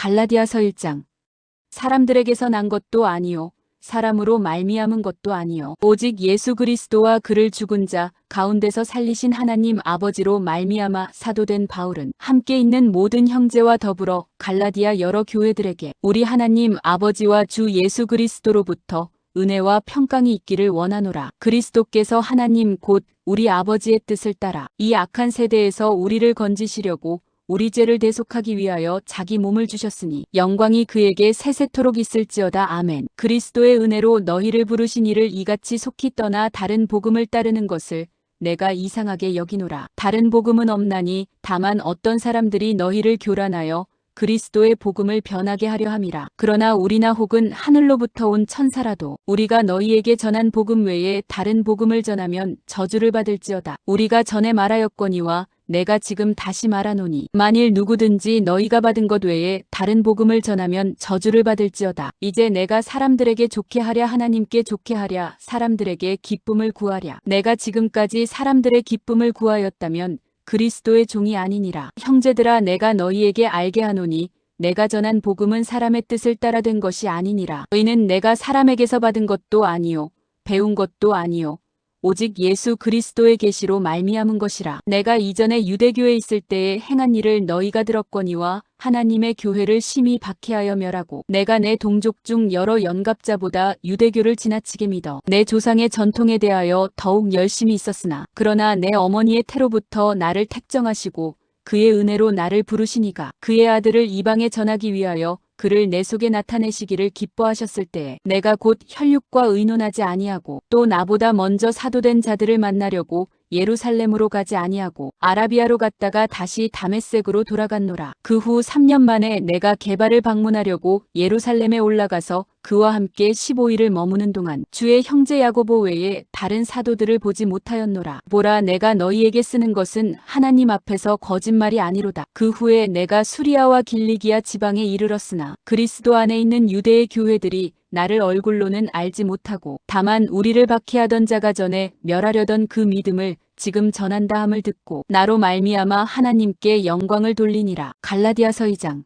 갈라디아서 1장. 사람들에게서 난 것도 아니요 사람으로 말미암은 것도 아니요 오직 예수 그리스도와 그를 죽은 자 가운데서 살리신 하나님 아버지로 말미암아 사도된 바울은 함께 있는 모든 형제와 더불어 갈라디아 여러 교회들에게 우리 하나님 아버지와 주 예수 그리스도로부터 은혜와 평강이 있기를 원하노라. 그리스도께서 하나님 곧 우리 아버지의 뜻을 따라 이 악한 세대에서 우리를 건지시려고 우리 죄를 대속하기 위하여 자기 몸을 주셨으니 영광이 그에게 세세토록 있을지어다. 아멘. 그리스도의 은혜로 너희를 부르신 이를 이같이 속히 떠나 다른 복음을 따르는 것을 내가 이상하게 여기노라. 다른 복음은 없나니 다만 어떤 사람들이 너희를 교란하여 그리스도의 복음을 변하게 하려 함이라. 그러나 우리나 혹은 하늘로부터 온 천사라도 우리가 너희에게 전한 복음 외에 다른 복음을 전하면 저주를 받을지어다. 우리가 전에 말하였거니와 내가 지금 다시 말하노니 만일 누구든지 너희가 받은 것 외에 다른 복음을 전하면 저주를 받을지어다. 이제 내가 사람들에게 좋게 하랴 하나님께 좋게 하랴 사람들에게 기쁨을 구하랴. 내가 지금까지 사람들의 기쁨을 구하였다면 그리스도의 종이 아니니라. 형제들아 내가 너희에게 알게 하노니 내가 전한 복음은 사람의 뜻을 따라 된 것이 아니니라. 의는 내가 사람에게서 받은 것도 아니요 배운 것도 아니요 오직 예수 그리스도의 계시로 말미암은 것이라. 내가 이전에 유대교에 있을 때에 행한 일을 너희가 들었거니와 하나님의 교회를 심히 박해하여 멸하고 내가 내 동족 중 여러 연갑자보다 유대교를 지나치게 믿어 내 조상의 전통에 대하여 더욱 열심히 있었으나 그러나 내 어머니의 태로부터 나를 택정하시고 그의 은혜로 나를 부르시니가 그의 아들을 이방에 전하기 위하여 그를 내 속에 나타내시기를 기뻐하셨을 때에 내가 곧 혈육과 의논하지 아니하고 또 나보다 먼저 사도된 자들을 만나려고 예루살렘으로 가지 아니하고 아라비아로 갔다가 다시 다메섹으로 돌아갔노라. 그 후 3년 만에 내가 게바를 방문하려고 예루살렘에 올라가서 그와 함께 15일을 머무는 동안 주의 형제 야고보 외에 다른 사도들을 보지 못하였노라. 보라 내가 너희에게 쓰는 것은 하나님 앞에서 거짓말이 아니로다. 그 후에 내가 수리아와 길리기아 지방에 이르렀으나 그리스도 안에 있는 유대의 교회들이 나를 얼굴로는 알지 못하고 다만 우리를 박해하던 자가 전에 멸하려던 그 믿음을 지금 전한다 함을 듣고 나로 말미암아 하나님께 영광을 돌리니라. 갈라디아서 2장.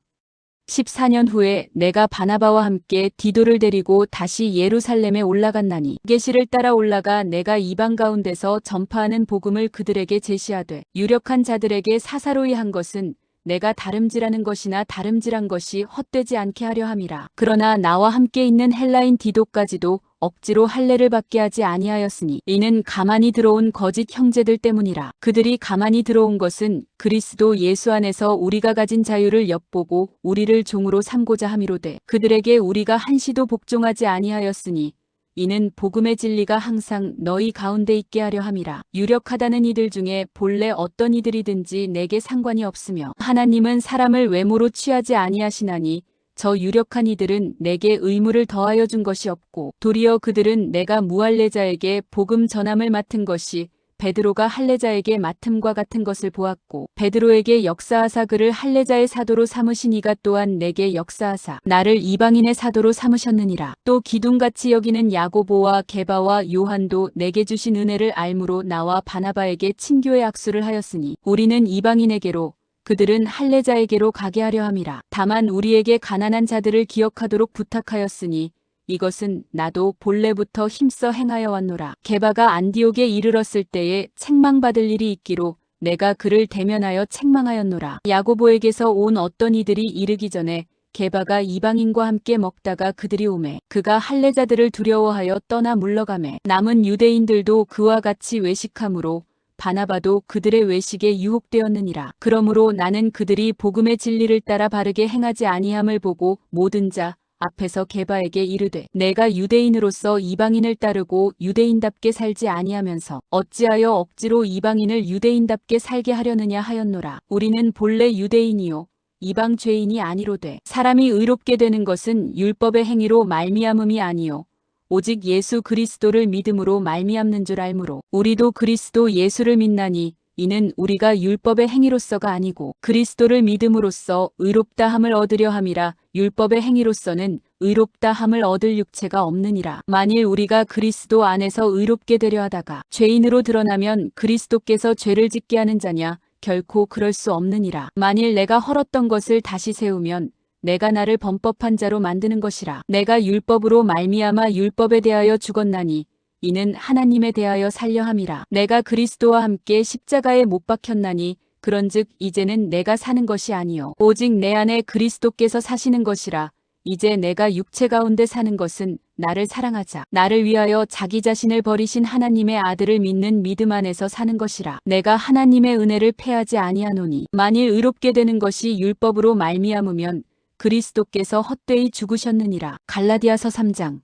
14년 후에 내가 바나바와 함께 디도를 데리고 다시 예루살렘에 올라갔나니 계시를 따라 올라가 내가 이방 가운데서 전파하는 복음을 그들에게 제시하되 유력한 자들에게 사사로이 한 것은 내가 다름질하는 것이나 다름질한 것이 헛되지 않게 하려 함이라. 그러나 나와 함께 있는 헬라인 디도까지도 억지로 할례를 받게 하지 아니하였으니 이는 가만히 들어온 거짓 형제들 때문이라. 그들이 가만히 들어온 것은 그리스도 예수 안에서 우리가 가진 자유를 엿보고 우리를 종으로 삼고자 함이로되 그들에게 우리가 한시도 복종하지 아니하였으니 이는 복음의 진리가 항상 너희 가운데 있게 하려 함이라. 유력하다는 이들 중에 본래 어떤 이들이든지 내게 상관이 없으며 하나님은 사람을 외모로 취하지 아니하시나니 저 유력한 이들은 내게 의무를 더하여 준 것이 없고 도리어 그들은 내가 무할례자에게 복음 전함을 맡은 것이 베드로가 할례자에게 맡음과 같은 것을 보았고 베드로에게 역사하사 그를 할례자의 사도로 삼으신 이가 또한 내게 역사하사 나를 이방인의 사도로 삼으셨느니라. 또 기둥같이 여기는 야고보와 게바와 요한도 내게 주신 은혜를 알므로 나와 바나바에게 친교의 악수를 하였으니 우리는 이방인에게로 그들은 할례자에게로 가게 하려 함이라. 다만 우리에게 가난한 자들을 기억하도록 부탁하였으니 이것은 나도 본래부터 힘써 행하여 왔노라. 게바가 안디옥에 이르렀을 때에 책망받을 일이 있기로 내가 그를 대면하여 책망하였노라. 야고보에게서 온 어떤 이들이 이르기 전에 게바가 이방인과 함께 먹다가 그들이 오매 그가 할례자들을 두려워하여 떠나 물러가매 남은 유대인들도 그와 같이 외식함으로 바나바도 그들의 외식에 유혹되었느니라. 그러므로 나는 그들이 복음의 진리를 따라 바르게 행하지 아니함을 보고 모든 자 앞에서 게바에게 이르되 내가 유대인으로서 이방인을 따르고 유대인답게 살지 아니하면서 어찌하여 억지로 이방인을 유대인답게 살게 하려느냐 하였노라. 우리는 본래 유대인이요 이방 죄인이 아니로되 사람이 의롭게 되는 것은 율법의 행위로 말미암음이 아니요 오직 예수 그리스도를 믿음으로 말미암는 줄 알므로 우리도 그리스도 예수를 믿나니 이는 우리가 율법의 행위로서가 아니고 그리스도를 믿음으로써 의롭다 함을 얻으려 함이라. 율법의 행위로서는 의롭다 함을 얻을 육체가 없느니라. 만일 우리가 그리스도 안에서 의롭게 되려 하다가 죄인으로 드러나면 그리스도께서 죄를 짓게 하는 자냐? 결코 그럴 수 없느니라. 만일 내가 헐었던 것을 다시 세우면 내가 나를 범법한 자로 만드는 것이라. 내가 율법으로 말미암아 율법에 대하여 죽었나니 이는 하나님에 대하여 살려 함이라. 내가 그리스도와 함께 십자가에 못 박혔나니 그런즉 이제는 내가 사는 것이 아니요 오직 내 안에 그리스도께서 사시는 것이라. 이제 내가 육체 가운데 사는 것은 나를 사랑하자 나를 위하여 자기 자신을 버리신 하나님의 아들을 믿는 믿음 안에서 사는 것이라. 내가 하나님의 은혜를 패하지 아니하노니 만일 의롭게 되는 것이 율법으로 말미암으면 그리스도께서 헛되이 죽으셨느니라. 갈라디아서 3장.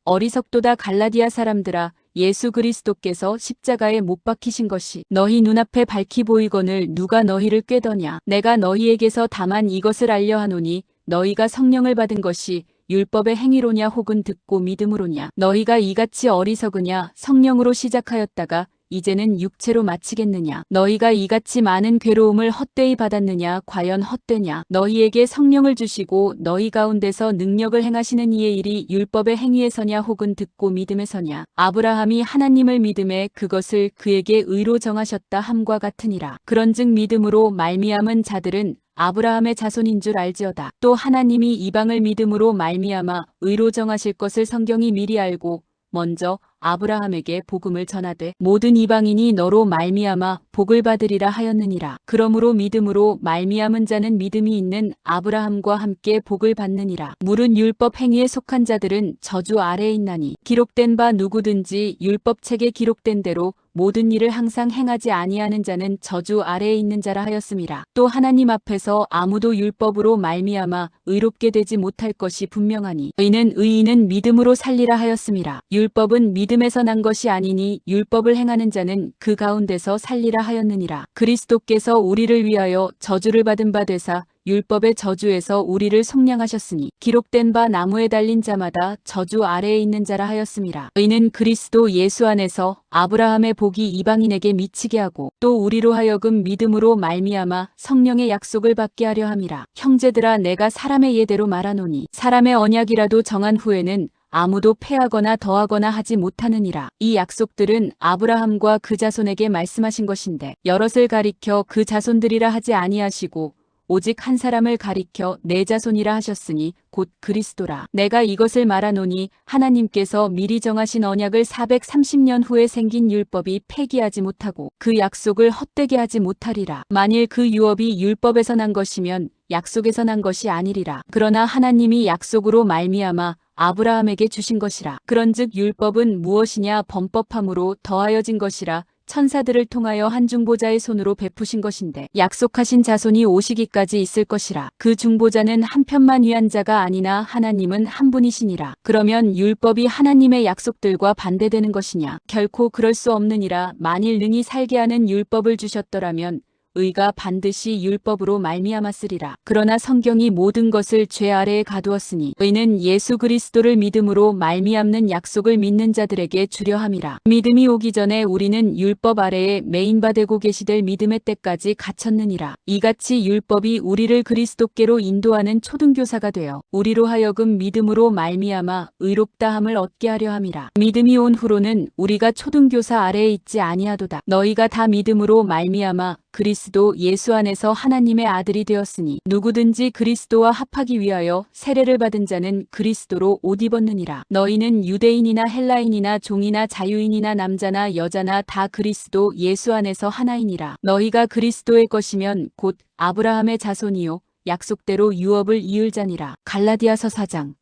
어리석도다 갈라디아 사람들아, 예수 그리스도께서 십자가에 못 박히신 것이 너희 눈앞에 밝히 보이거늘 누가 너희를 꾀더냐. 내가 너희에게서 다만 이것을 알려 하노니 너희가 성령을 받은 것이 율법의 행위로냐 혹은 듣고 믿음으로냐. 너희가 이같이 어리석으냐. 성령으로 시작하였다가 이제는 육체로 마치겠느냐. 너희가 이같이 많은 괴로움을 헛되이 받았느냐. 과연 헛되냐. 너희에게 성령을 주시고 너희 가운데서 능력을 행하시는 이의 일이 율법의 행위에서냐 혹은 듣고 믿음에서냐. 아브라함이 하나님을 믿음에 그것을 그에게 의로 정하셨다 함과 같으니라. 그런즉 믿음으로 말미암은 자들은 아브라함의 자손인 줄 알지어다. 또 하나님이 이방을 믿음으로 말미암아 의로 정하실 것을 성경이 미리 알고 먼저 아브라함에게 복음을 전하되 모든 이방인이 너로 말미암아 복을 받으리라 하였느니라. 그러므로 믿음으로 말미암은 자는 믿음이 있는 아브라함과 함께 복을 받느니라. 물은 율법 행위에 속한 자들은 저주 아래에 있나니 기록된 바 누구든지 율법책에 기록된 대로 모든 일을 항상 행하지 아니하는 자는 저주 아래에 있는 자라 하였음이라. 또 하나님 앞에서 아무도 율법으로 말미암아 의롭게 되지 못할 것이 분명하니 의는 의인은 믿음으로 살리라 하였음이라. 율법은 믿음에서 난 것이 아니니 율법을 행하는 자는 그 가운데서 살리라 하였느니라. 그리스도께서 우리를 위하여 저주를 받은 바 되사 율법의 저주에서 우리를 속량하셨으니 기록된 바 나무에 달린 자마다 저주 아래에 있는 자라 하였음이라. 의는 그리스도 예수 안에서 아브라함의 복이 이방인에게 미치게 하고 또 우리로 하여금 믿음으로 말미암아 성령의 약속을 받게 하려 함이라. 형제들아, 내가 사람의 예대로 말하노니 사람의 언약이라도 정한 후에는 아무도 패하거나 더하거나 하지 못하느니라. 이 약속들은 아브라함과 그 자손에게 말씀하신 것인데 여럿을 가리켜 그 자손들이라 하지 아니하시고 오직 한 사람을 가리켜 내 자손이라 하셨으니 곧 그리스도라. 내가 이것을 말하노니 하나님께서 미리 정하신 언약을 430년 후에 생긴 율법이 폐기하지 못하고 그 약속을 헛되게 하지 못하리라. 만일 그 유업이 율법에서 난 것이면 약속에서 난 것이 아니리라. 그러나 하나님이 약속으로 말미암아 아브라함에게 주신 것이라. 그런즉 율법은 무엇이냐. 범법함으로 더하여진 것이라. 천사들을 통하여 한 중보자의 손으로 베푸신 것인데 약속하신 자손이 오시기까지 있을 것이라. 그 중보자는 한 편만 위한 자가 아니나 하나님은 한 분이시니라. 그러면 율법이 하나님의 약속들과 반대되는 것이냐. 결코 그럴 수 없느니라. 만일 능히 살게 하는 율법을 주셨더라면 의가 반드시 율법으로 말미암았으리라. 그러나 성경이 모든 것을 죄 아래에 가두었으니 의는 예수 그리스도를 믿음으로 말미암는 약속을 믿는 자들에게 주려 함이라. 믿음이 오기 전에 우리는 율법 아래에 매인바 되고 계시될 믿음의 때까지 갇혔느니라. 이같이 율법이 우리를 그리스도께로 인도하는 초등교사가 되어 우리로 하여금 믿음으로 말미암아 의롭다함을 얻게 하려 함이라. 믿음이 온 후로는 우리가 초등교사 아래에 있지 아니하도다. 너희가 다 믿음으로 말미암아 그리스도 예수 안에서 하나님의 아들이 되었으니 누구든지 그리스도와 합하기 위하여 세례를 받은 자는 그리스도로 옷 입었느니라. 너희는 유대인이나 헬라인이나 종이나 자유인이나 남자나 여자나 다 그리스도 예수 안에서 하나이니라. 너희가 그리스도의 것이면 곧 아브라함의 자손이요 약속대로 유업을 이을 자니라. 갈라디아서 4장.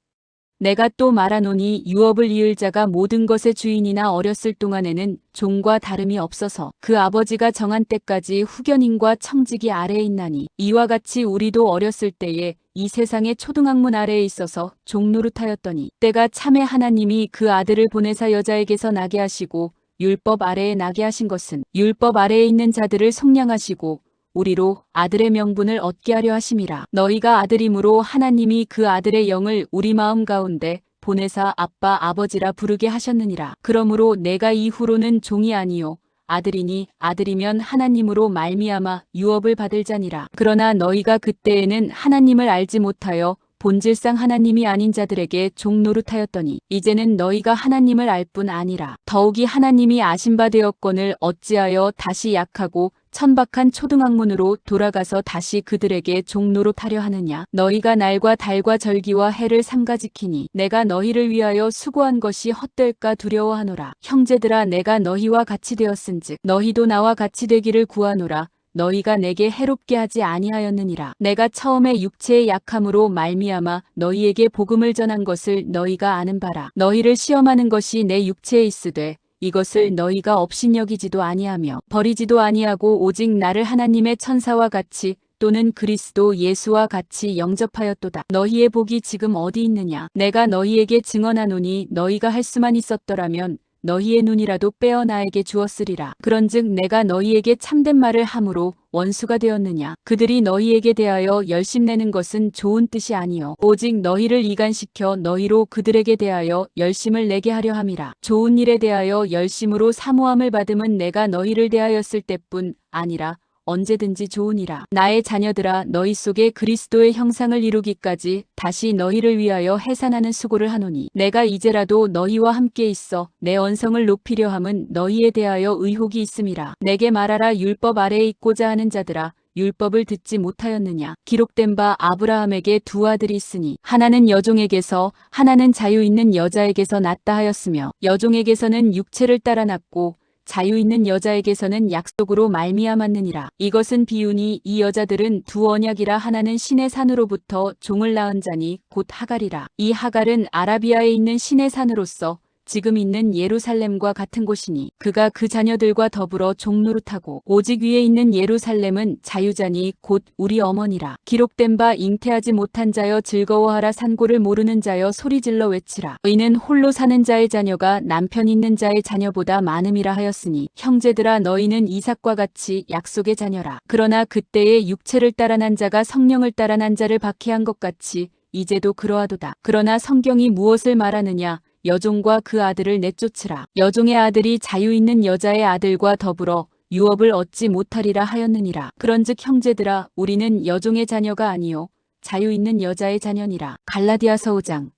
내가 또 말하노니 유업을 이을 자가 모든 것의 주인이나 어렸을 동안에는 종과 다름이 없어서 그 아버지가 정한 때까지 후견인과 청지기 아래에 있나니 이와 같이 우리도 어렸을 때에 이 세상의 초등학문 아래에 있어서 종 노릇하였더니 때가 참에 하나님이 그 아들을 보내사 여자에게서 나게 하시고 율법 아래에 나게 하신 것은 율법 아래에 있는 자들을 속량하시고 우리로 아들의 명분을 얻게 하려 하심이라. 너희가 아들임으로 하나님이 그 아들의 영을 우리 마음 가운데 보내사 아빠 아버지라 부르게 하셨느니라. 그러므로 내가 이후로는 종이 아니요 아들이니 아들이면 하나님으로 말미암아 유업을 받을 자니라. 그러나 너희가 그때에는 하나님을 알지 못하여 본질상 하나님이 아닌 자들에게 종 노릇하였더니 이제는 너희가 하나님을 알 뿐 아니라 더욱이 하나님이 아신 바 되었거늘 어찌하여 다시 약하고 천박한 초등학문으로 돌아가서 다시 그들에게 종노릇하려 하느냐. 너희가 날과 달과 절기와 해를 삼가지키니 내가 너희를 위하여 수고한 것이 헛될까 두려워하노라. 형제들아, 내가 너희와 같이 되었은즉 너희도 나와 같이 되기를 구하노라. 너희가 내게 해롭게 하지 아니하였느니라. 내가 처음에 육체의 약함으로 말미암아 너희에게 복음을 전한 것을 너희가 아는 바라. 너희를 시험하는 것이 내 육체에 있으되 이것을 너희가 업신여기지도 아니하며 버리지도 아니하고 오직 나를 하나님의 천사와 같이 또는 그리스도 예수와 같이 영접하였도다. 너희의 복이 지금 어디 있느냐. 내가 너희에게 증언하노니 너희가 할 수만 있었더라면 너희의 눈이라도 빼어 나에게 주었으리라. 그런즉 내가 너희에게 참된 말을 함으로 원수가 되었느냐. 그들이 너희에게 대하여 열심내는 것은 좋은 뜻이 아니요 오직 너희를 이간시켜 너희로 그들에게 대하여 열심을 내게 하려 함이라. 좋은 일에 대하여 열심으로 사모함을 받음은 내가 너희를 대하였을 때뿐 아니라 언제든지 좋으니라. 나의 자녀들아, 너희 속에 그리스도의 형상을 이루기까지 다시 너희를 위하여 해산하는 수고를 하노니 내가 이제라도 너희와 함께 있어 내 언성을 높이려 함은 너희에 대하여 의혹이 있음이라. 내게 말하라. 율법 아래에 있고자 하는 자들아, 율법을 듣지 못하였느냐. 기록된 바 아브라함에게 두 아들이 있으니 하나는 여종에게서 하나는 자유 있는 여자에게서 났다 하였으며 여종에게서는 육체를 따라 났고 자유 있는 여자에게서는 약속으로 말미암았느니라. 이것은 비유니 이 여자들은 두 언약이라. 하나는 신의 산으로부터 종을 낳은 자니 곧 하갈이라. 이 하갈은 아라비아에 있는 신의 산으로서 지금 있는 예루살렘과 같은 곳이니 그가 그 자녀들과 더불어 종노릇하고 오직 위에 있는 예루살렘은 자유자니 곧 우리 어머니라. 기록된 바 잉태하지 못한 자여 즐거워하라. 산고를 모르는 자여 소리질러 외치라. 이는 홀로 사는 자의 자녀가 남편 있는 자의 자녀보다 많음이라 하였으니 형제들아, 너희는 이삭과 같이 약속의 자녀라. 그러나 그때에 육체를 따라 난 자가 성령을 따라 난 자를 박해한 것 같이 이제도 그러하도다. 그러나 성경이 무엇을 말하느냐. 여종과 그 아들을 내쫓으라. 여종의 아들이 자유 있는 여자의 아들과 더불어 유업을 얻지 못하리라 하였느니라. 그런즉 형제들아, 우리는 여종의 자녀가 아니요 자유 있는 여자의 자녀니라. 갈라디아서 5장.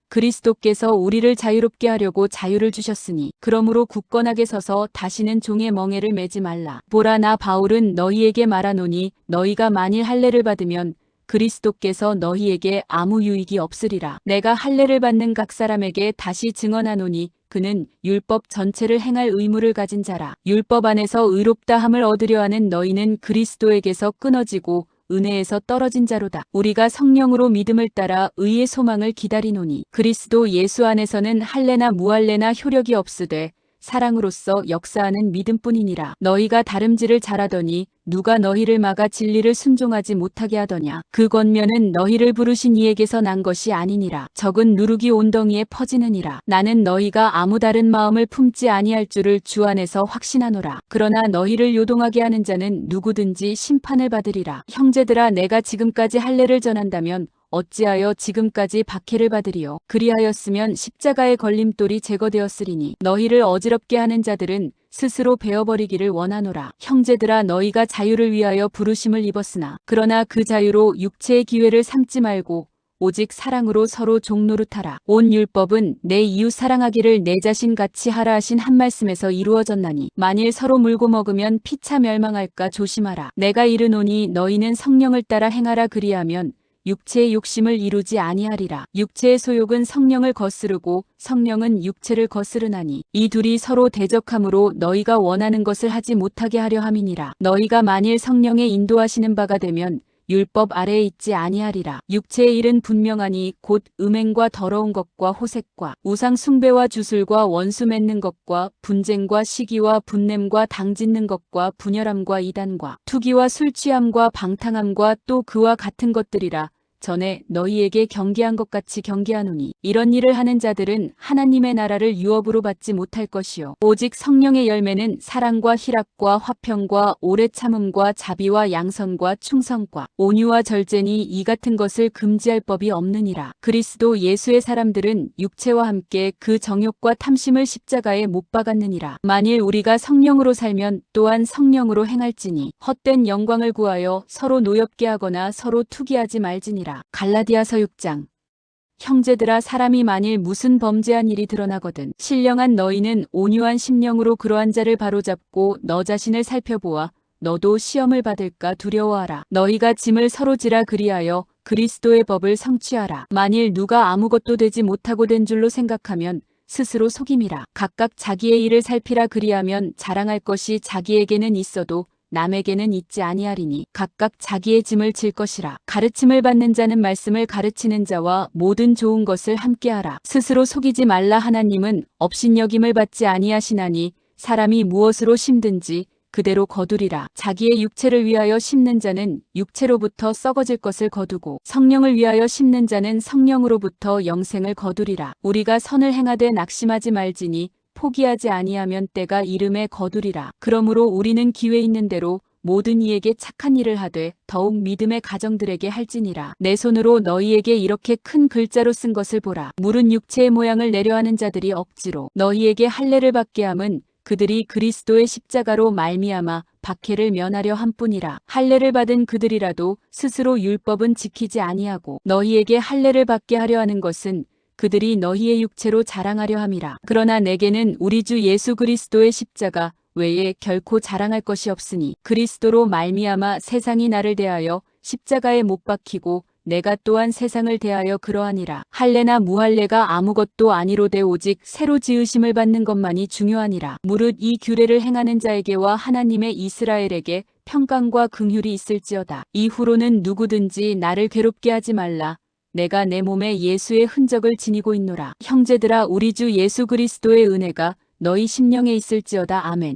그리스도께서 우리를 자유롭게 하려고 자유를 주셨으니 그러므로 굳건하게 서서 다시는 종의 멍에를 매지 말라. 보라, 나 바울은 너희에게 말하노니 너희가 만일 할례를 받으면 그리스도께서 너희에게 아무 유익이 없으리라. 내가 할례를 받는 각 사람에게 다시 증언하노니 그는 율법 전체를 행할 의무를 가진 자라. 율법 안에서 의롭다 함을 얻으려 하는 너희는 그리스도에게서 끊어지고 은혜에서 떨어진 자로다. 우리가 성령으로 믿음을 따라 의의 소망을 기다리노니 그리스도 예수 안에서는 할례나 무할례나 효력이 없으되 사랑으로서 역사하는 믿음뿐이니라. 너희가 다름질을 잘하더니 누가 너희를 막아 진리를 순종하지 못하게 하더냐. 그 권면은 너희를 부르신 이에게서 난 것이 아니니라. 적은 누룩이 온덩이에 퍼지느니라. 나는 너희가 아무 다른 마음을 품지 아니할 줄을 주 안에서 확신하노라. 그러나 너희를 요동하게 하는 자는 누구든지 심판을 받으리라. 형제들아, 내가 지금까지 할례를 전한다면 어찌하여 지금까지 박해를 받으리요. 그리하였으면 십자가의 걸림돌이 제거되었으리니 너희를 어지럽게 하는 자들은 스스로 베어버리기를 원하노라. 형제들아, 너희가 자유를 위하여 부르심을 입었으나 그러나 그 자유로 육체의 기회를 삼지 말고 오직 사랑으로 서로 종노릇하라. 온 율법은 내 이웃 사랑하기를 내 자신같이 하라 하신 한 말씀에서 이루어졌나니 만일 서로 물고 먹으면 피차 멸망할까 조심하라. 내가 이르노니 너희는 성령을 따라 행하라. 그리하면 육체의 욕심을 이루지 아니하리라. 육체의 소욕은 성령을 거스르고 성령은 육체를 거스르나니 이 둘이 서로 대적함으로 너희가 원하는 것을 하지 못하게 하려 함이니라. 너희가 만일 성령의 인도하시는 바가 되면 율법 아래에 있지 아니하리라. 육체의 일은 분명하니 곧 음행과 더러운 것과 호색과 우상 숭배와 주술과 원수 맺는 것과 분쟁과 시기와 분냄과 당짓는 것과 분열함과 이단과 투기와 술 취함과 방탕함과 또 그와 같은 것들이라. 전에 너희에게 경계한 것 같이 경계하노니 이런 일을 하는 자들은 하나님의 나라를 유업으로 받지 못할 것이요 오직 성령의 열매는 사랑과 희락과 화평과 오래 참음과 자비와 양선과 충성과 온유와 절제니 이 같은 것을 금지할 법이 없느니라. 그리스도 예수의 사람들은 육체와 함께 그 정욕과 탐심을 십자가에 못 박았느니라. 만일 우리가 성령으로 살면 또한 성령으로 행할지니 헛된 영광을 구하여 서로 노엽게 하거나 서로 투기하지 말지니라. 갈라디아서 6장. 형제들아, 사람이 만일 무슨 범죄한 일이 드러나거든 신령한 너희는 온유한 심령으로 그러한 자를 바로잡고 너 자신을 살펴보아 너도 시험을 받을까 두려워하라. 너희가 짐을 서로 지라 그리하여 그리스도의 법을 성취하라. 만일 누가 아무것도 되지 못하고 된 줄로 생각하면 스스로 속임이라. 각각 자기의 일을 살피라 그리하면 자랑할 것이 자기에게는 있어도 남에게는 있지 아니하리니 각각 자기의 짐을 질 것이라. 가르침을 받는 자는 말씀을 가르치는 자와 모든 좋은 것을 함께하라. 스스로 속이지 말라. 하나님은 업신여김을 받지 아니하시나니 사람이 무엇으로 심든지 그대로 거두리라. 자기의 육체를 위하여 심는 자는 육체로부터 썩어질 것을 거두고 성령을 위하여 심는 자는 성령으로부터 영생을 거두리라. 우리가 선을 행하되 낙심하지 말지니 포기하지 아니하면 때가 이름에 거두리라. 그러므로 우리는 기회 있는 대로 모든 이에게 착한 일을 하되 더욱 믿음의 가정들에게 할지니라. 내 손으로 너희에게 이렇게 큰 글자로 쓴 것을 보라. 물은 육체의 모양을 내려하는 자들이 억지로 너희에게 할례를 받게 함은 그들이 그리스도의 십자가로 말미암아 박해를 면하려 함뿐이라. 할례를 받은 그들이라도 스스로 율법은 지키지 아니하고 너희에게 할례를 받게 하려 하는 것은 그들이 너희의 육체로 자랑하려 함이라. 그러나 내게는 우리 주 예수 그리스도의 십자가 외에 결코 자랑할 것이 없으니 그리스도로 말미암아 세상이 나를 대하여 십자가에 못 박히고 내가 또한 세상을 대하여 그러하니라. 할례나 무할례가 아무것도 아니로되 오직 새로 지으심을 받는 것만이 중요하니라. 무릇 이 규례를 행하는 자에게와 하나님의 이스라엘에게 평강과 긍휼이 있을지어다. 이후로는 누구든지 나를 괴롭게 하지 말라. 내가 내 몸에 예수의 흔적을 지니고 있노라. 형제들아, 우리 주 예수 그리스도의 은혜가 너희 심령에 있을지어다. 아멘.